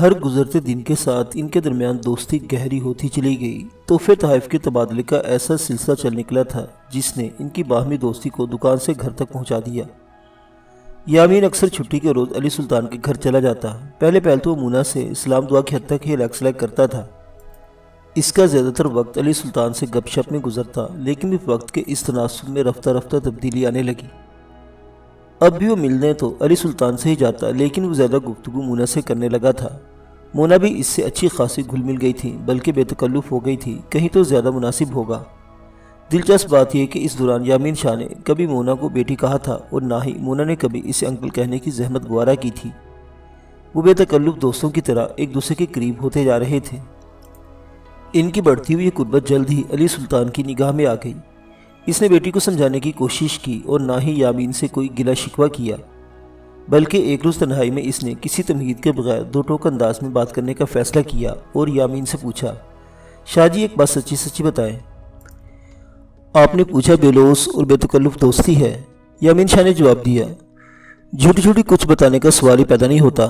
ہر گزرتے دن کے ساتھ ان کے درمیان دوستی گہری ہوتی چلی گئی۔ تحفے تحائف کے تبادلے کا ایسا سلسلہ چل نکلا تھا جس نے ان کی باہمی دوستی کو دکان سے گھر تک پہنچا دیا۔ یامین اکثر چھٹی کے روز علی سلطان کے گھر چلا جاتا۔ پہلے تو وہ مونا سے اسلام دعا کی حد تک ہی لیک کرتا تھا۔ اس کا زیادہ تر وقت علی سلطان سے گپ شپ میں گزرتا، لیکن اس وقت کے اس تناسب میں رفتہ رفتہ تبدیلی آنے لگی۔ اب بھی وہ ملنے تو علی سلطان سے ہی جاتا، لیکن وہ زیادہ گفتگو مونا سے کرنے لگا تھا۔ مونا بھی اس سے اچھی خاصی گھل مل گئی تھی، بلکہ بے تکلف ہو گئی تھی، کہیں تو زیادہ مناسب ہوگا۔ دلچسپ بات یہ کہ اس دوران یامین شاہ نے کبھی مونا کو بیٹی کہا تھا اور نہ ہی مونا نے کبھی اسے انکل کہنے کی زحمت گوارا کی تھی۔ وہ بے تکلف دوستوں کی طرح ایک دوسرے کے قریب ہوتے جا رہے تھے۔ ان کی بڑھتی ہوئی قربت جلد ہی علی سلطان کی نگاہ میں آ گئی۔ اس نے بیٹی کو سمجھانے کی کوشش کی اور نہ ہی یامین سے کوئی گلہ شکوہ کیا، بلکہ ایک روز تنہائی میں اس نے کسی تمہید کے بغیر دو ٹوک انداز میں بات کرنے کا فیصلہ کیا اور یامین سے پوچھا، شاہ جی ایک بات سچی سچی بتائیں، آپ نے پوچھا بے لوث اور بے تکلف دوستی ہے؟ یامین شاہ نے جواب دیا، جھوٹی جھوٹی کچھ بتانے کا سوال ہی پیدا نہیں ہوتا،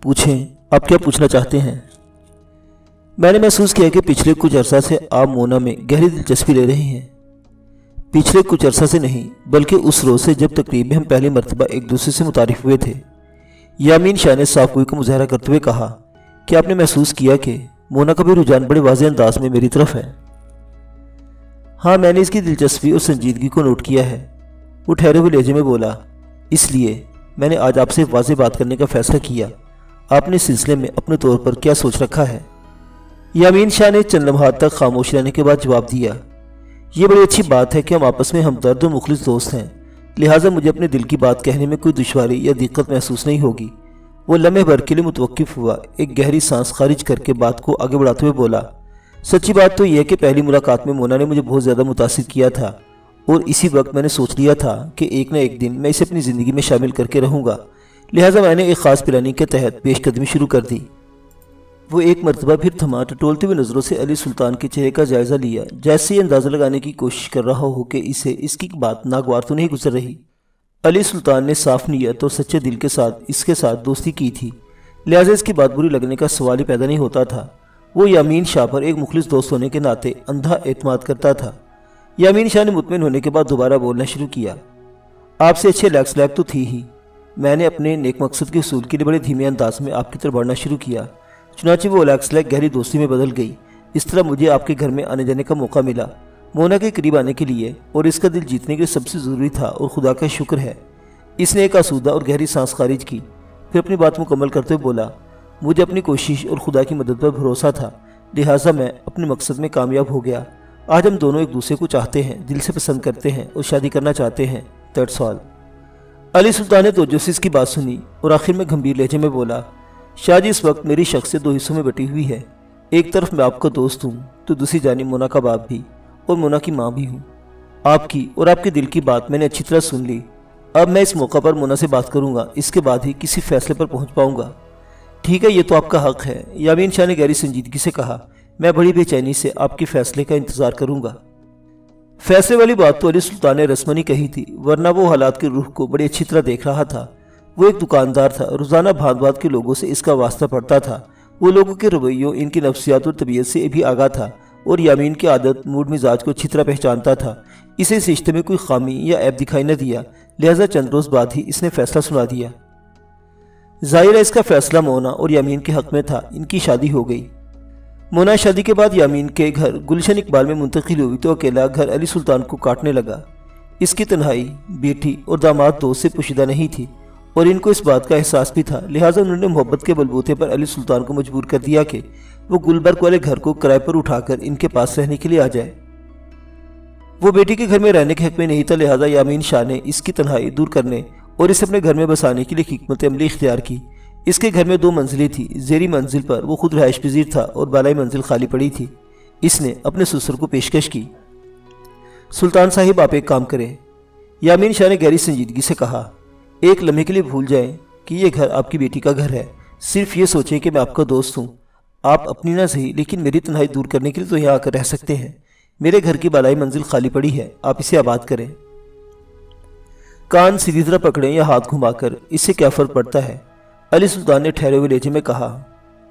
پوچھیں آپ کیا پوچھنا چاہتے ہیں؟ میں نے محسوس کیا کہ پچھلے کچھ عرصہ سے آپ مونا میں گہری دلچسپی لے رہے ہیں۔ پچھلے کچھ عرصہ سے نہیں، بلکہ اس روز سے جب تقریب میں ہم پہلی مرتبہ ایک دوسرے سے متعارف ہوئے تھے۔ یامین شاہ نے صاف گوئی کا مظاہرہ کرتے ہوئے کہا کہ آپ نے محسوس کیا کہ مونا کا بھی رجحان بڑے واضح انداز میں میری طرف ہے۔ ہاں، میں نے اس کی دلچسپی اور سنجیدگی کو نوٹ کیا ہے، وہ ٹھہرے ہوئے لہجے میں بولا، اس لیے میں نے آج آپ سے واضح بات کرنے کا فیصلہ کیا۔ آپ نے اس سلسلے میں اپنے طور پر کیا سوچ رکھا ہے؟ یامین شاہ نے چند لمحات تک خاموش رہنے کے بعد جواب دیا، یہ بڑی اچھی بات ہے کہ ہم آپس میں ہمدرد و مخلص دوست ہیں، لہٰذا مجھے اپنے دل کی بات کہنے میں کوئی دشواری یا دقت محسوس نہیں ہوگی۔ وہ لمحے بھر کے لیے متوقف ہوا، ایک گہری سانس خارج کر کے بات کو آگے بڑھاتے ہوئے بولا، سچی بات تو یہ ہے کہ پہلی ملاقات میں مونا نے مجھے بہت زیادہ متاثر کیا تھا، اور اسی وقت میں نے سوچ لیا تھا کہ ایک نہ ایک دن میں اسے اپنی زندگی میں شامل کر کے رہوں گا، لہٰذا میں نے ایک خاص پلاننگ کے تحت پیش قدمی شروع کر دی۔ وہ ایک مرتبہ پھر تھما، ٹٹولتی ہوئی نظروں سے علی سلطان کے چہرے کا جائزہ لیا، جیسے یہ اندازہ لگانے کی کوشش کر رہا ہو کہ اسے اس کی بات ناگوار تو نہیں گزر رہی۔ علی سلطان نے صاف نیت اور سچے دل کے ساتھ اس کے ساتھ دوستی کی تھی، لہٰذا اس کی بات بری لگنے کا سوال ہی پیدا نہیں ہوتا تھا۔ وہ یامین شاہ پر ایک مخلص دوست ہونے کے ناطے اندھا اعتماد کرتا تھا۔ یامین شاہ نے مطمئن ہونے کے بعد دوبارہ بولنا شروع کیا، آپ سے اچھے لیک تو تھی ہی، میں نے اپنے نیک مقصد کے حصول کے لیے بڑے دھیمے انداز میں آپ کی طرف بڑھنا شروع کیا، چنانچہ وہ لیک گہری دوستی میں بدل گئی۔ اس طرح مجھے آپ کے گھر میں آنے جانے کا موقع ملا، مونا کے قریب آنے کے لیے، اور اس کا دل جیتنے کے لیے سب سے ضروری تھا، اور خدا کا شکر ہے۔ اس نے ایک آسودہ اور گہری سانس خارج کی، پھر اپنی بات مکمل کرتے ہوئے بولا، مجھے اپنی کوشش اور خدا کی مدد پر بھروسہ تھا، لہٰذا میں اپنے مقصد میں کامیاب ہو گیا۔ آج ہم دونوں ایک دوسرے کو چاہتے ہیں، دل سے پسند کرتے ہیں اور شادی کرنا چاہتے ہیں، دیٹس آل۔ علی سلطان نے توجہ سے اس کی بات سنی اور آخر میں گمبھیر لہجے میں بولا، شاہ جی اس وقت میری شخصیت دو حصوں میں بٹی ہوئی ہے، ایک طرف میں آپ کا دوست ہوں تو دوسری جانب مونا کا باپ بھی اور مونا کی ماں بھی ہوں۔ آپ کی اور آپ کے دل کی بات میں نے اچھی طرح سن لی، اب میں اس موقع پر مونا سے بات کروں گا، اس کے بعد ہی کسی فیصلے پر پہنچ پاؤں گا۔ ٹھیک ہے، یہ تو آپ کا حق ہے، یامین شاہ نے گہری سنجیدگی سے کہا، میں بڑی بے چینی سے آپ کے فیصلے کا انتظار کروں گا۔ فیصلے والی بات تو علی سلطان نے رسمن ہی کہی تھی، ورنہ وہ حالات کے روح کو بڑی اچھی طرح دیکھ رہا تھا۔ وہ ایک دکاندار تھا، روزانہ بھانت بھانت کے لوگوں سے اس کا واسطہ پڑتا تھا، وہ لوگوں کے رویوں، ان کی نفسیات اور طبیعت سے بھی آگاہ تھا، اور یامین کی عادت، موڈ، مزاج کو اچھی طرح پہچانتا تھا۔ اسے اس رشتے میں کوئی خامی یا عیب دکھائی نہ دیا، لہٰذا چند روز بعد ہی اس نے فیصلہ سنا دیا۔ ظاہر ہے اس کا فیصلہ مونا اور یامین کے حق میں تھا، ان کی شادی ہو گئی۔ مونا شادی کے بعد یامین کے گھر گلشن اقبال میں منتقل ہوئی تو اکیلا گھر علی سلطان کو کاٹنے لگا۔ اس کی تنہائی بیٹی اور داماد دوست سے پوشیدہ نہیں تھی، اور ان کو اس بات کا احساس بھی تھا، لہٰذا انہوں نے محبت کے بلبوتے پر علی سلطان کو مجبور کر دیا کہ وہ گلبرگ والے گھر کو کرائے پر اٹھا کر ان کے پاس رہنے کے لیے آ جائے۔ وہ بیٹی کے گھر میں رہنے کے حق میں نہیں تھا، لہٰذا یامین شاہ نے اس کی تنہائی دور کرنے اور اسے اپنے گھر میں بسانے کے لیے حکمت عملی اختیار کی۔ اس کے گھر میں دو منزلیں تھی، زیری منزل پر وہ خود رہائش پذیر تھا اور بالائی منزل خالی پڑی تھی۔ اس نے اپنے سسر کو پیشکش کی، سلطان صاحب آپ ایک کام کریں، یامین شاہ نے گہری سنجیدگی سے کہا، ایک لمحے کے لیے بھول جائیں کہ یہ گھر آپ کی بیٹی کا گھر ہے، صرف یہ سوچیں کہ میں آپ کا دوست ہوں، آپ اپنی نہ صحیح لیکن میری تنہائی دور کرنے کے لیے تو یہاں آ کر رہ سکتے ہیں، میرے گھر کی بالائی منزل خالی پڑی ہے، آپ اسے آباد کریں۔ کان سیدھی طرح پکڑیں یا ہاتھ گھما کر، اس سے کیا فرق پڑتا ہے؟ علی سلطان نے ٹھہرے ہوئے لہجے میں کہا،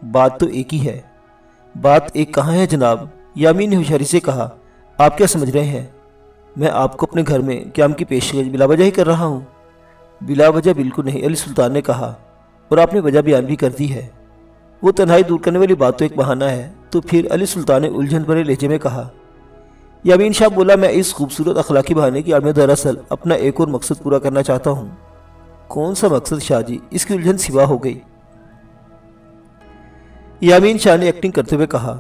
بات تو ایک ہی ہے۔ بات ایک کہاں ہے جناب؟ یامین نے ہوشیاری سے کہا۔ آپ کیا سمجھ رہے ہیں؟ میں آپ کو اپنے گھر میں قیام کی پیشکش بلا وجہ ہی کر رہا ہوں؟ بلا وجہ بالکل نہیں، علی سلطان نے کہا، اور آپ نے وجہ بیان بھی کر دی ہے۔ وہ تنہائی دور کرنے والی بات تو ایک بہانہ ہے۔ تو پھر علی سلطان نے الجھن بھرے لہجے میں کہا۔ یامین شاہ بولا، میں اس خوبصورت اخلاقی بہانے کی آڑ میں دراصل اپنا ایک اور مقصد پورا کرنا چاہتا ہوں۔ کون سا مقصد شاہ جی؟ اس کی الجھن سوا ہو گئی۔ یامین شاہ نے ایکٹنگ کرتے ہوئے کہا،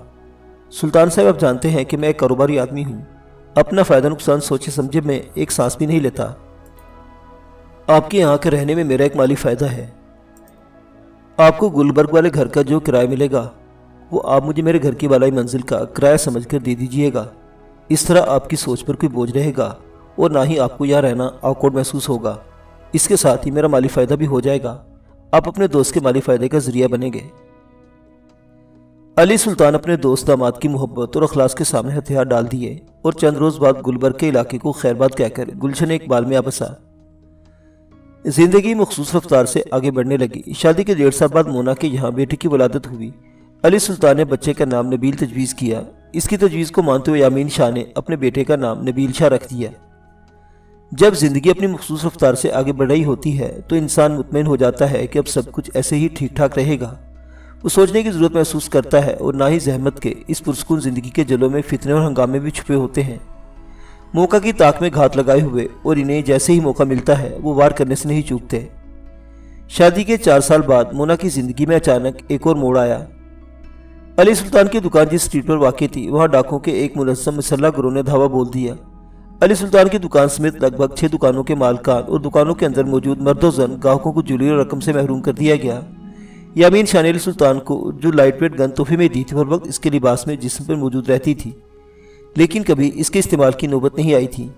سلطان صاحب آپ جانتے ہیں کہ میں ایک کاروباری آدمی ہوں، اپنا فائدہ نقصان سوچے سمجھے میں ایک سانس بھی نہیں لیتا۔ آپ کے یہاں کے رہنے میں میرا ایک مالی فائدہ ہے۔ آپ کو گلبرگ والے گھر کا جو کرایہ ملے گا وہ آپ مجھے میرے گھر کی بالائی منزل کا کرایہ سمجھ کر دے دیجئے گا۔ اس طرح آپ کی سوچ پر کوئی بوجھ رہے گا اور نہ ہی آپ کو یہاں رہنا آکورڈ محسوس ہوگا۔ اس کے ساتھ ہی میرا مالی فائدہ بھی ہو جائے گا، آپ اپنے دوست کے مالی فائدے کا ذریعہ بنیں گے۔ علی سلطان اپنے دوست داماد کی محبت اور اخلاص کے سامنے ہتھیار ڈال دیے اور چند روز بعد گلبرگ کے علاقے کو خیر باد کہہ کر گلشن اقبال میں آ بسا۔ زندگی مخصوص رفتار سے آگے بڑھنے لگی۔ شادی کے 1.5 سال بعد مونا کے یہاں بیٹے کی ولادت ہوئی۔ علی سلطان نے بچے کا نام نبیل تجویز کیا۔ اس کی تجویز کو مانتے ہوئے یامین شاہ نے اپنے بیٹے کا نام نبیل شاہ رکھ دیا۔ جب زندگی اپنی مخصوص رفتار سے آگے بڑھ رہی ہوتی ہے تو انسان مطمئن ہو جاتا ہے کہ اب سب کچھ ایسے ہی ٹھیک ٹھاک رہے گا۔ وہ سوچنے کی ضرورت محسوس کرتا ہے اور نہ ہی زحمت کے اس پرسکون زندگی کے جلوں میں فتنے اور ہنگامے بھی چھپے ہوتے ہیں۔ موقع کی طاق میں گھات لگائے ہوئے اور انہیں جیسے ہی موقع ملتا ہے وہ وار کرنے سے نہیں چوکتے۔ شادی کے 4 سال بعد مونا کی زندگی میں اچانک ایک اور موڑ آیا۔ علی سلطان کی دکان جس اسٹریٹ پر واقع تھی وہاں ڈاکوں کے ایک منظم مسلح گروہ نے دھاوا بول دیا۔ علی سلطان کی دکان سمیت لگ بھگ 6 دکانوں کے مالکان اور دکانوں کے اندر موجود مرد و زن گاہکوں کو جولی اور رقم سے محروم کر دیا گیا۔ یامین شاہ نے علی سلطان کو جو لائٹ ویٹ گن تحفے میں دی تھی ہر وقت اس کے لباس میں جسم پر موجود رہتی تھی، لیکن کبھی اس کے استعمال کی نوبت نہیں آئی تھی۔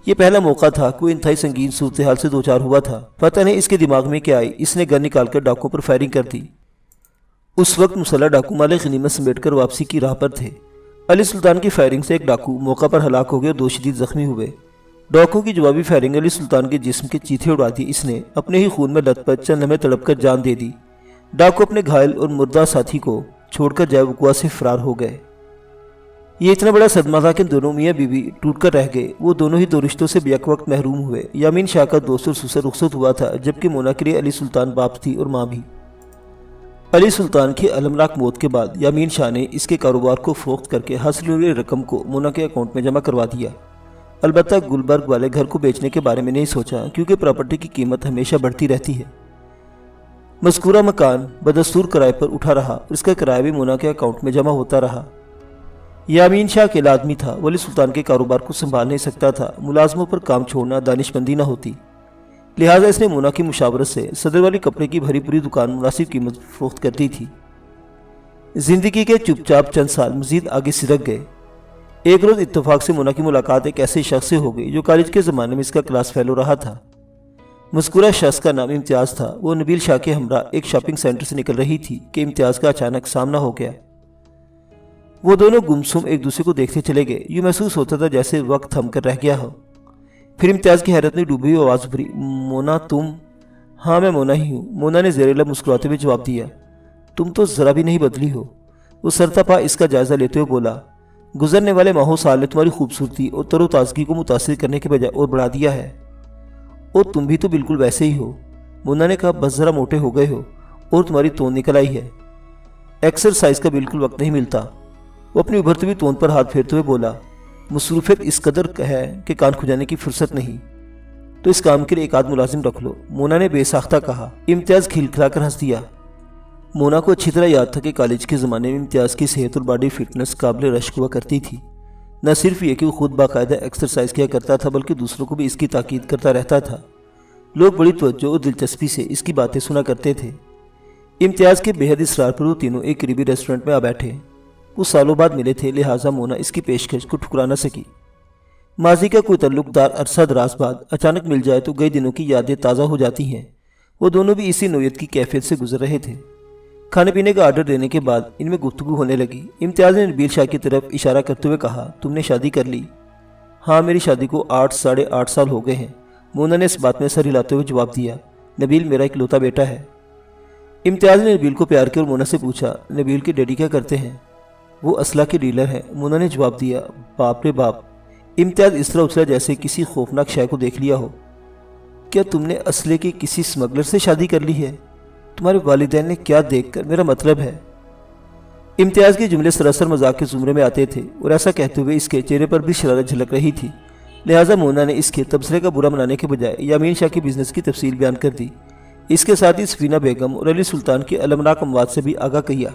یہ پہلا موقع تھا کہ وہ انتہائی سنگین صورتحال سے دوچار ہوا تھا۔ پتہ نہیں اس کے دماغ میں کیا آئی، اس نے گن نکال کر ڈاکوں پر فائرنگ کر دی۔ اس وقت مسلح ڈاکو مال غنیمت سمیٹ کر واپسی کی راہ پر تھے۔ علی سلطان کی فائرنگ سے ایک ڈاکو موقع پر ہلاک ہو گئے اور 2 شدید زخمی ہوئے۔ ڈاکوں کی جوابی فائرنگ علی سلطان کے جسم کے چیتھے اڑا دی۔ اس نے اپنے ہی خون میں لت پت چند لمحے تڑپ کر جان دے دی۔ ڈاکو اپنے گھائل اور مردہ ساتھی کو چھوڑ کر جائے وقوع سے فرار ہو گئے۔ یہ اتنا بڑا صدمہ تھا کہ دونوں میاں بیوی ٹوٹ کر رہ گئے۔ وہ دونوں ہی 2 رشتوں سے بیک وقت محروم ہوئے۔ یامین شاہ کا دوست اور سسر رخصت ہوا تھا، جبکہ مونا کے لیے علی سلطان باپ تھی اور ماں بھی۔ علی سلطان کی المناک موت کے بعد یامین شاہ نے اس کے کاروبار کو فروخت کر کے حاصل ہوئی رقم کو مونا کے اکاؤنٹ میں جمع کروا دیا۔ البتہ گلبرگ والے گھر کو بیچنے کے بارے میں نہیں سوچا، کیونکہ پراپرٹی کی قیمت ہمیشہ بڑھتی رہتی ہے۔ مذکورہ مکان بدستور کرائے پر اٹھا رہا اور اس کا کرایہ بھی مونا کے اکاؤنٹ میں جمع ہوتا رہا۔ یامین شاہ اکیلا آدمی تھا، وہ علی سلطان کے کاروبار کو سنبھال نہیں سکتا تھا۔ ملازموں پر کام چھوڑنا دانش مندی نہ ہوتی، لہٰذا اس نے مونا کی مشاورت سے صدر والی کپڑے کی بھری پوری دکان مناسب قیمت فروخت کر دی تھی۔ زندگی کے چپ چاپ چند سال مزید آگے سرک گئے۔ ایک روز اتفاق سے مونا کی ملاقات ایک ایسے شخص سے ہو گئی جو کالج کے زمانے میں اس کا کلاس فیلو رہا تھا۔ مذکورہ شخص کا نام امتیاز تھا۔ وہ نبیل شاہ کے ہمراہ ایک شاپنگ سینٹر سے نکل رہی تھی کہ امتیاز کا اچانک سامنا ہو گیا۔ وہ دونوں گمسم ایک دوسرے کو دیکھتے چلے گئے۔ یوں محسوس ہوتا تھا جیسے وقت تھم کر رہ گیا ہو۔ پھر امتیاز کی حیرت میں ڈوبی ہوئی آواز ابھری، مونا تم؟ ہاں میں مونا ہی ہوں، مونا نے زیر لب مسکراتے ہوئے جواب دیا۔ تم تو ذرا بھی نہیں بدلی ہو۔ وہ سرتاپا اس کا جائزہ لیتے ہوئے بولا، گزرنے والے ماہوں سال نے تمہاری خوبصورتی اور تر و تازگی کو متاثر کرنے کے بجائے اور بڑھا دیا ہے، اور تم بھی تو بالکل ویسے ہی ہو۔ مونا نے کہا، بس ذرا موٹے ہو گئے ہو اور تمہاری توند نکل آئی ہے، ایکسرسائز کا بالکل وقت نہیں ملتا۔ وہ اپنی ابھرتی ہوئی توند پر ہاتھ پھیرتے ہوئے بولا، مصروفیت اس قدر ہے کہ کان کھجانے کی فرصت نہیں، تو اس کام کے لیے ایک آدھ ملازم رکھ لو، مونا نے بے ساختہ کہا۔ امتیاز کھلکھلا کر ہنس دیا۔ مونا کو اچھی طرح یاد تھا کہ کالج کے زمانے میں امتیاز کی صحت اور باڈی فٹنس قابل رشک ہوا کرتی تھی۔ نہ صرف یہ کہ وہ خود باقاعدہ ایکسرسائز کیا کرتا تھا بلکہ دوسروں کو بھی اس کی تاکید کرتا رہتا تھا۔ لوگ بڑی توجہ اور دلچسپی سے اس کی باتیں سنا کرتے تھے۔ امتیاز کے بے حد اصرار پر وہ تینوں ایک قریبی ریسٹورنٹ میں آ بیٹھے۔ وہ سالوں بعد ملے تھے، لہٰذا مونا اس کی پیشکش کو ٹھکرا نہ سکی۔ ماضی کا کوئی تعلق دار عرصہ دراز بعد اچانک مل جائے تو گئے دنوں کی یادیں تازہ ہو جاتی ہیں۔ وہ دونوں بھی اسی نوعیت کی کیفیت سے گزر رہے تھے۔ کھانے پینے کا آرڈر دینے کے بعد ان میں گفتگو ہونے لگی۔ امتیاز نے نبیل شاہ کی طرف اشارہ کرتے ہوئے کہا، تم نے شادی کر لی؟ ہاں، میری شادی کو 8 سال ہو گئے ہیں، مونا نے اس بات میں سر ہلاتے ہوئے جواب دیا۔ نبیل میرا اکلوتا بیٹا ہے۔ امتیاز نے نبیل کو پیار کیا اور مونا سے پوچھا نبیل کے ڈیڈی کیا کرتے ہیں؟ وہ اسلحہ کے ڈیلر ہیں، مونا نے جواب دیا۔ باپ رے باپ! امتیاز اس طرح اچھلا جیسے کسی خوفناک شے کو دیکھ لیا ہو۔ کیا تم نے اسلحے کے کسی اسمگلر سے شادی کر لی ہے؟ تمہارے والدین نے کیا دیکھ کر؟ میرا مطلب ہے۔ امتیاز کے جملے سراسر مذاق کے زمرے میں آتے تھے اور ایسا کہتے ہوئے اس کے چہرے پر بھی شرارت جھلک رہی تھی، لہٰذا مونا نے اس کے تبصرے کا برا منانے کے بجائے یامین شاہ کے بزنس کی تفصیل بیان کر دی۔ اس کے ساتھ ہی سفینہ بیگم اور علی سلطان کے المناک اموات سے بھی آگاہ کیا۔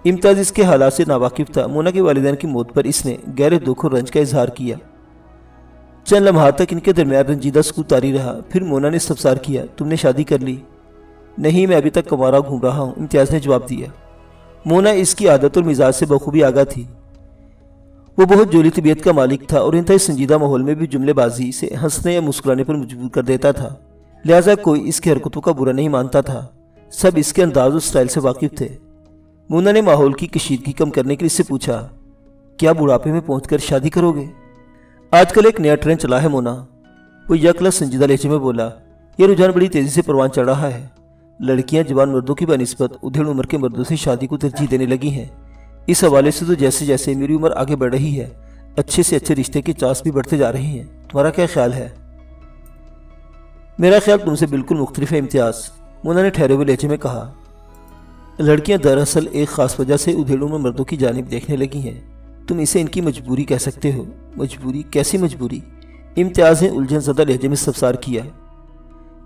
امتیاز اس کے حالات سے ناواقف تھا۔ مونا کے والدین کی موت پر اس نے گہرے دکھ اور رنج کا اظہار کیا۔ چند لمحات تک ان کے درمیان رنجیدہ سکوت طاری رہا، پھر مونا نے استفسار کیا تم نے شادی کر لی؟ نہیں، میں ابھی تک کنوارا گھوم رہا ہوں، امتیاز نے جواب دیا۔ مونا اس کی عادت اور مزاج سے بخوبی آگاہ تھی۔ وہ بہت جولی طبیعت کا مالک تھا اور انتہائی سنجیدہ ماحول میں بھی جملے بازی سے ہنسنے یا مسکرانے پر مجبور کر دیتا تھا، لہٰذا کوئی اس کی حرکتوں کا برا نہیں مانتا تھا۔ سب اس کے انداز اور سٹائل سے واقف تھے۔ مونا نے ماحول کی کشیدگی کم کرنے کے لیے اس سے پوچھا کیا بڑھاپے میں پہنچ کر شادی کرو گے؟ آج کل ایک نیا ٹرینڈ چلا ہے مونا، وہ یکلس سنجیدہ لہجے میں بولا۔ یہ رجحان بڑی تیزی سے پروان چڑھ رہا ہے۔ لڑکیاں جوان مردوں کی بنسبت ادھیڑ عمر کے مردوں سے شادی کو ترجیح دینے لگی ہیں۔ اس حوالے سے تو جیسے جیسے میری عمر آگے بڑھ رہی ہے، اچھے سے اچھے رشتے کے چانس بھی بڑھتے جا رہے ہیں۔ تمہارا کیا خیال ہے؟ میرا خیال تم سے بالکل مختلف ہے امتیاز، مونا نے ٹھہرے ہوئے لہجے میں کہا۔ لڑکیاں دراصل ایک خاص وجہ سے ادھیڑ عمر مردوں کی جانب دیکھنے لگی ہیں۔ تم اسے ان کی مجبوری کہہ سکتے ہو۔ مجبوری؟ کیسی مجبوری؟ امتیاز نے الجھن زدہ لہجے میں استفسار کیا۔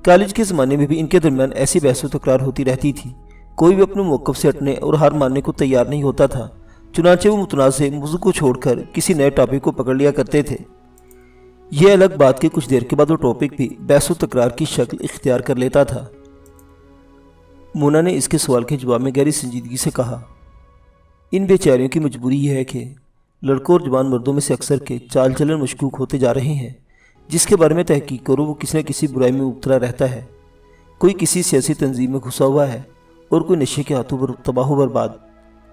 کالج کے زمانے میں بھی ان کے درمیان ایسی بحث و تکرار ہوتی رہتی تھی، کوئی بھی اپنے موقف سے ہٹنے اور ہار ماننے کو تیار نہیں ہوتا تھا، چنانچہ وہ متنازع موضوع کو چھوڑ کر کسی نئے ٹاپک کو پکڑ لیا کرتے تھے۔ یہ الگ بات کہ کچھ دیر کے بعد وہ ٹاپک بھی بحث و تکرار کی شکل اختیار کر لیتا تھا۔ مونا نے اس کے سوال کے جواب میں گہری سنجیدگی سے کہا ان بیچاریوں کی مجبوری یہ ہے کہ لڑکوں اور جوان مردوں میں سے اکثر کے چال چلن مشکوک ہوتے جا رہے ہیں، جس کے بارے میں تحقیق کرو وہ کسی نہ کسی برائی میں مبتلا رہتا ہے۔ کوئی کسی سیاسی تنظیم میں گھسا ہوا ہے اور کوئی نشے کے ہاتھوں پر تباہ و برباد،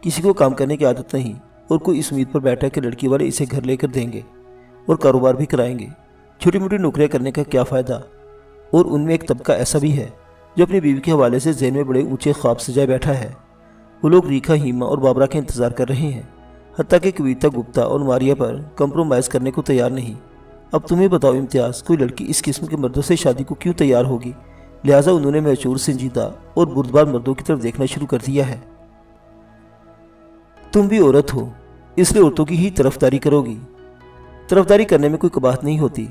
کسی کو کام کرنے کی عادت نہیں اور کوئی اس امید پر بیٹھا کہ لڑکی والے اسے گھر لے کر دیں گے اور کاروبار بھی کرائیں گے۔ چھوٹی موٹی نوکریاں کرنے کا کیا فائدہ؟ اور ان میں ایک طبقہ ایسا بھی ہے جو اپنی بیوی کے حوالے سے ذہن میں بڑے اونچے خواب سجائے بیٹھا ہے۔ وہ لوگ ریکھا، ہیما اور بابرا کا انتظار کر رہے ہیں، حتیٰ کہ کویتا گپتا اور ماریا پر کمپرومائز کرنے کو تیار نہیں۔ اب تمہیں بتاؤ امتیاز، کوئی لڑکی اس قسم کے مردوں سے شادی کو کیوں تیار ہوگی؟ لہٰذا انہوں نے میچور، سنجیدہ اور بردبار مردوں کی طرف دیکھنا شروع کر دیا ہے۔ تم بھی عورت ہو، اس لیے عورتوں کی ہی طرفداری کرو گی۔ طرفداری کرنے میں کوئی قباحت نہیں ہوتی،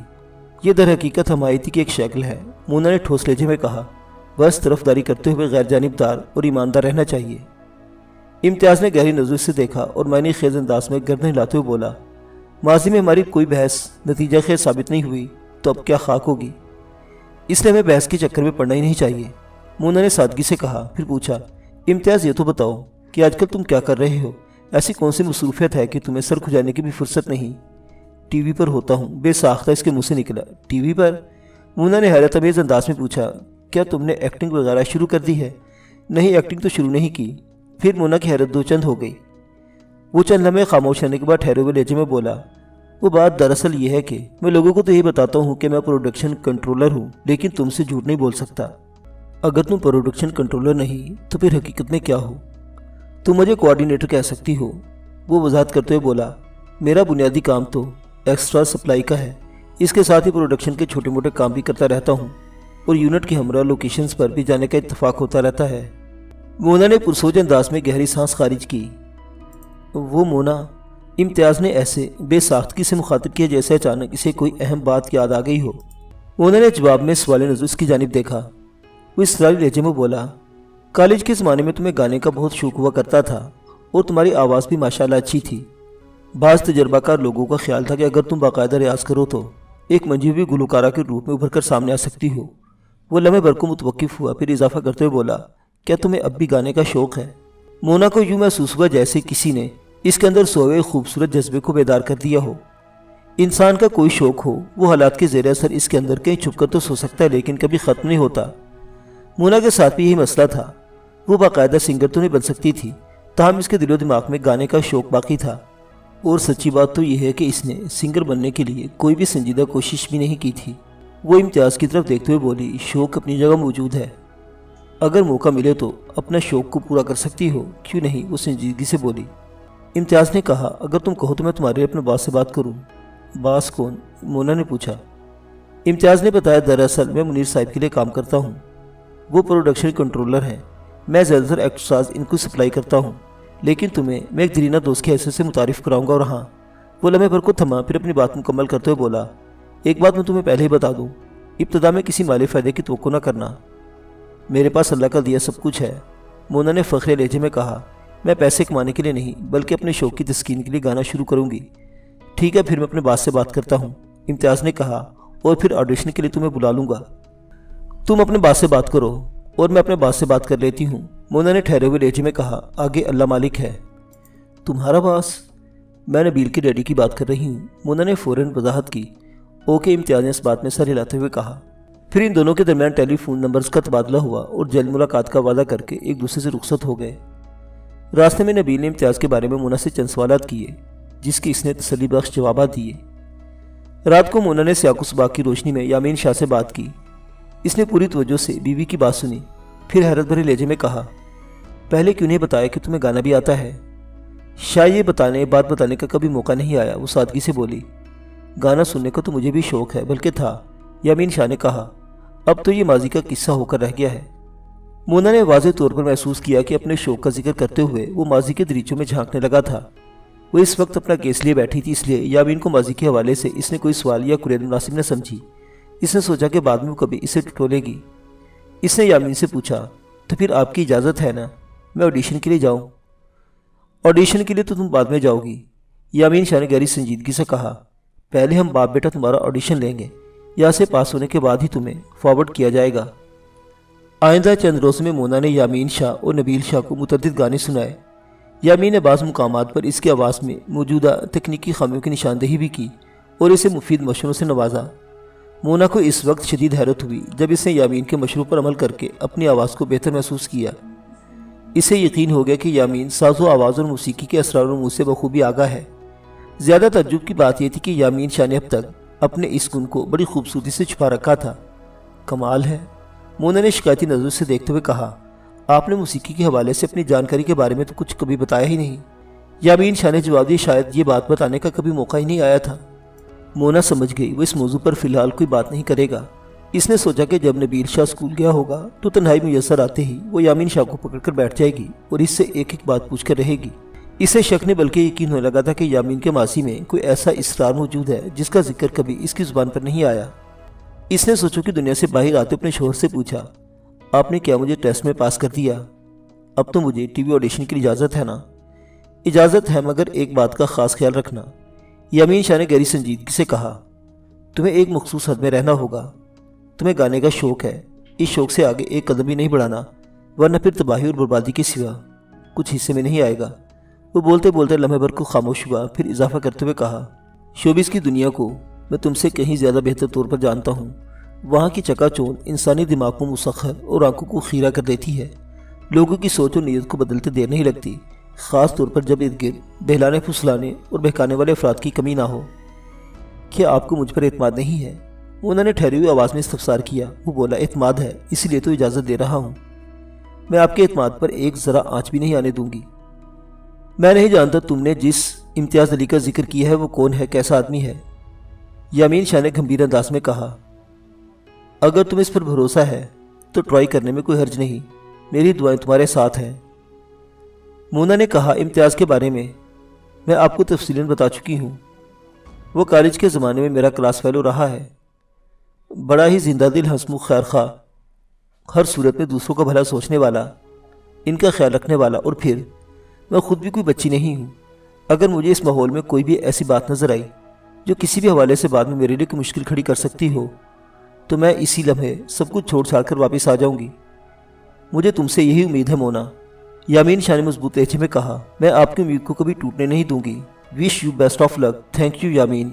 یہ در حقیقت حمایتی کی ایک شکل ہے، مونا نے ٹھوس لہجے میں کہا۔ بس طرفداری کرتے ہوئے غیر جانبدار اور ایماندار رہنا چاہیے۔ امتیاز نے گہری نظر سے دیکھا اور معنی خیز انداز میں گردن ہلاتے ہوئے بولا ماضی میں ہماری کوئی بحث نتیجہ خیز ثابت نہیں ہوئی تو اب کیا خاک ہوگی؟ اس لیے ہمیں بحث کے چکر میں پڑنا ہی نہیں چاہیے، مونا نے سادگی سے کہا۔ پھر پوچھا امتیاز یہ تو بتاؤ کہ آج کل تم کیا کر رہے ہو؟ ایسی کون سی مصروفیت ہے کہ تمہیں سر کھجانے کی بھی فرصت نہیں؟ ٹی وی پر ہوتا ہوں، بے ساختہ اس کے منہ سے نکلا۔ ٹی وی پر؟ مونا نے حیرت انگیز انداز میں پوچھا۔ کیا تم نے ایکٹنگ وغیرہ شروع کر دی ہے؟ نہیں، ایکٹنگ تو شروع نہیں کی۔ پھر مونا کی حیرت دو چند ہو گئی۔ وہ چند لمحے خاموش رہنے کے بعد ٹھہرے ہوئے لہجے میں بولا وہ بات دراصل یہ ہے کہ میں لوگوں کو تو یہ بتاتا ہوں کہ میں پروڈکشن کنٹرولر ہوں، لیکن تم سے جھوٹ نہیں بول سکتا۔ اگر تم پروڈکشن کنٹرولر نہیں تو پھر حقیقت میں کیا ہو؟ تم مجھے کوآرڈینیٹر کہہ سکتی ہو، وہ وضاحت کرتے ہوئے بولا۔ میرا بنیادی کام تو ایکسٹرا سپلائی کا ہے، اس کے ساتھ ہی پروڈکشن کے چھوٹے موٹے کام بھی کرتا رہتا ہوں اور یونٹ کے ہمراہ لوکیشنز پر بھی جانے کا اتفاق ہوتا رہتا ہے۔ مونا نے پرسوچ انداز میں گہری سانس خارج کی۔ وہ مونا؟ امتیاز نے ایسے بے ساختگی سے مخاطب کیا جیسے اچانک اسے کوئی اہم بات یاد آ گئی ہو۔ مونا نے جواب میں سوال نظر اس کی جانب دیکھا۔ وہ اصراری لہجے میں بولا کالج کے زمانے میں تمہیں گانے کا بہت شوق ہوا کرتا تھا اور تمہاری آواز بھی ماشاءاللہ اچھی تھی۔ بعض تجربہ کار لوگوں کا خیال تھا کہ اگر تم باقاعدہ ریاض کرو تو ایک منجھی ہوئی گلوکارہ کے روپ میں ابھر کر سامنے آ سکتی ہو۔ وہ لمحے بھر کو متوقف ہوا، پھر اضافہ کرتے ہوئے بولا کیا تمہیں اب بھی گانے کا شوق ہے؟ مونا کو یوں محسوس ہوا جیسے کسی نے اس کے اندر سوئے خوبصورت جذبے کو بیدار کر دیا ہو۔ انسان کا کوئی شوق ہو، وہ حالات کے زیر اثر اس کے اندر کہیں چھپ کر تو سو سکتا ہے لیکن کبھی ختم نہیں ہوتا۔ مونا کے ساتھ بھی یہی مسئلہ تھا، وہ باقاعدہ سنگر تو نہیں بن سکتی تھی، تاہم اس کے دل و دماغ میں گانے کا شوق باقی تھا۔ اور سچی بات تو یہ ہے کہ اس نے سنگر بننے کے لیے کوئی بھی سنجیدہ کوشش بھی نہیں کی تھی۔ وہ امتیاز کی طرف دیکھتے ہوئے بولی شوق اپنی جگہ موجود ہے، اگر موقع ملے تو اپنا شوق کو پورا کر سکتی ہو، کیوں نہیں؟ وہ سنجیدگی سے بولی۔ امتیاز نے کہا، اگر تم کہو تو میں تمہارے لیے اپنے باس سے بات کروں۔ باس کون؟ مونا نے پوچھا۔ امتیاز نے بتایا، دراصل میں منیر صاحب کے لیے کام کرتا ہوں، وہ پروڈکشن کنٹرولر ہیں، میں زیادہ تر ایکٹرز ان کو سپلائی کرتا ہوں، لیکن تمہیں میں ایک دیرینہ دوست کی حیثیت سے متعارف کراؤں گا۔ اور ہاں، وہ لمحے بھر کو تھما، پھر اپنی بات مکمل کرتے ہوئے بولا، ایک بات میں تمہیں پہلے ہی بتا دوں، ابتدا میں کسی مالی فائدے کی توقع نہ کرنا، میرے پاس اللہ کا دیا سب کچھ ہے۔ مونا نے فخر لہجے میں کہا، میں پیسے کمانے کے لیے نہیں بلکہ اپنے شوق کی تسکین کے لیے گانا شروع کروں گی۔ ٹھیک ہے، پھر میں اپنے باس سے بات کرتا ہوں، امتیاز نے کہا، اور پھر آڈیشن کے لیے تمہیں بلا لوں گا۔ تم اپنے باس سے بات کرو اور میں اپنے باس سے بات کر لیتی ہوں، مونا نے ٹھہرے ہوئے لہجے میں کہا، آگے اللہ مالک ہے۔ تمہارا باس؟ میں نبیل کے ڈیڈی کی بات کر رہی ہوں، مونا نے فوراً وضاحت کی۔ اوکے، امتیاز نے اس بات میں سر ہلاتے ہوئے کہا۔ پھر ان دونوں کے درمیان ٹیلی فون نمبرز کا تبادلہ ہوا اور جلد ملاقات کا وعدہ کر کے ایک دوسرے سے رخصت ہو گئے۔ راستے میں نبیل نے امتیاز کے بارے میں مونا سے چند سوالات کیے، جس کی اس نے تسلی بخش جوابات دیے۔ رات کو مونا نے سیاق و سباق کی روشنی میں یامین شاہ سے بات کی۔ اس نے پوری توجہ سے بیوی کی بات سنی، پھر حیرت بھرے لہجے میں کہا، پہلے کیوں نہیں بتایا کہ تمہیں گانا بھی آتا ہے؟ شاہ یہ بات بتانے کا کبھی موقع نہیں آیا، وہ سادگی سے بولی۔ گانا سننے کا تو مجھے بھی شوق ہے، بلکہ تھا، یامین شاہ نے کہا، اب تو یہ ماضی کا قصہ ہو کر رہ گیا ہے۔ مونا نے واضح طور پر محسوس کیا کہ اپنے شوق کا ذکر کرتے ہوئے وہ ماضی کے دریچوں میں جھانکنے لگا تھا۔ وہ اس وقت اپنا کیس لیے بیٹھی تھی، اس لیے یامین کو ماضی کے حوالے سے اس نے کوئی سوال یا قریب مناسب نہ سمجھی۔ اس نے سوچا کہ بعد میں وہ کبھی اسے ٹٹولے گی۔ اس نے یامین سے پوچھا، تو پھر آپ کی اجازت ہے نا میں آڈیشن کے لیے جاؤں؟ آڈیشن کے لیے تو تم بعد میں جاؤ گی، یامین شاہ نے گہری سنجیدگی سے کہا، پہلے ہم باپ بیٹا تمہارا آڈیشن لیں گے، یہاں سے پاس ہونے کے بعد ہی تمہیں فارورڈ کیا جائے گا۔ آئندہ چند روزوں میں مونا نے یامین شاہ اور نبیل شاہ کو متعدد گانے سنائے۔ یامین نے بعض مقامات پر اس کی آواز میں موجودہ تکنیکی خامیوں کی نشاندہی بھی کی اور اسے مفید مشوروں سے نوازا۔ مونا کو اس وقت شدید حیرت ہوئی جب اس نے یامین کے مشوروں پر عمل کر کے اپنی آواز کو بہتر محسوس کیا۔ اسے یقین ہو گیا کہ یامین ساز و آواز اور موسیقی کے اسرار و رموز سے بخوبی آگاہ ہے۔ زیادہ تعجب کی بات یہ تھی کہ یامین شاہ نے اب تک اپنے اس گن کو بڑی خوبصورتی سے چھپا رکھا تھا۔ کمال ہے، مونا نے شکایتی نظر سے دیکھتے ہوئے کہا، آپ نے موسیقی کے حوالے سے اپنی جانکاری کے بارے میں تو کچھ کبھی بتایا ہی نہیں۔ یامین شاہ نے جواب دیا، شاید یہ بات بتانے کا کبھی موقع ہی نہیں آیا تھا۔ مونا سمجھ گئی وہ اس موضوع پر فی الحال کوئی بات نہیں کرے گا۔ اس نے سوچا کہ جب نبیل شاہ اسکول گیا ہوگا تو تنہائی میسر آتے ہی وہ یامین شاہ کو پکڑ کر بیٹھ جائے گی اور اس سے ایک ایک بات پوچھ کر رہے گی۔ اسے شک نے بلکہ یقین ہونے لگا تھا کہ یامین کے ماضی میں کوئی ایسا اسرار موجود ہے جس کا ذکر کبھی اس کی زبان پر نہیں آیا۔ اس نے سوچو کہ دنیا سے باہر آتے اپنے شوہر سے پوچھا، آپ نے کیا مجھے ٹیسٹ میں پاس کر دیا؟ اب تو مجھے ٹی وی آڈیشن کی اجازت ہے نا؟ اجازت ہے، مگر ایک بات کا خاص خیال رکھنا، یامین شاہ نے گہری سنجیدگی سے کہا، تمہیں ایک مخصوص حد میں رہنا ہوگا۔ تمہیں گانے کا شوق ہے، اس شوق سے آگے ایک قدم بھی نہیں بڑھانا، ورنہ پھر تباہی اور بربادی کے سوا کچھ حصے میں نہیں آئے گا۔ وہ بولتے بولتے لمحے بھر کو خاموش ہوا، پھر اضافہ کرتے ہوئے کہا، شوبز کی دنیا کو میں تم سے کہیں زیادہ بہتر طور پر جانتا ہوں۔ وہاں کی چکا چوند انسانی دماغ کو مسخر اور آنکھوں کو خیرہ کر دیتی ہے۔ لوگوں کی سوچ اور نیت کو بدلتے دیر نہیں لگتی، خاص طور پر جب ارد گرد بہلانے پھسلانے اور بہکانے والے افراد کی کمی نہ ہو۔ کیا آپ کو مجھ پر اعتماد نہیں ہے؟ انہوں نے ٹھہری ہوئی آواز میں استفسار کیا۔ وہ بولا، اعتماد ہے، اسی لیے تو اجازت دے رہا ہوں۔ میں آپ کے اعتماد پر ایک ذرا آنچ بھی نہیں آنے دوں گی۔ میں نہیں جانتا تم نے جس امتیاز علی کا ذکر کیا ہے وہ کون ہے، کیسا آدمی ہے؟ یامین شاہ نے گھمبیر انداز میں کہا، اگر تم اس پر بھروسہ ہے تو ٹرائی کرنے میں کوئی حرج نہیں، میری دعائیں تمہارے ساتھ ہیں۔ مونا نے کہا، امتیاز کے بارے میں آپ کو تفصیلاً بتا چکی ہوں۔ وہ کالج کے زمانے میں میرا کلاس فیلو رہا ہے، بڑا ہی زندہ دل، ہنسمکھ، خیر خواہ، ہر صورت میں دوسروں کا بھلا سوچنے والا، ان کا خیال رکھنے والا، اور پھر میں خود بھی کوئی بچی نہیں ہوں۔ اگر مجھے اس ماحول میں کوئی بھی ایسی بات نظر آئی جو کسی بھی حوالے سے بعد میں میرے لیے کوئی مشکل کھڑی کر سکتی ہو تو میں اسی لمحے سب کچھ چھوڑ چھاڑ کر واپس آ جاؤں گی۔ مجھے تم سے یہی امید ہے مونا، یامین شاہ نے مضبوط لہجے میں کہا۔ میں آپ کی امید کو کبھی ٹوٹنے نہیں دوں گی۔ Wish you best of luck. Thank you Yamin.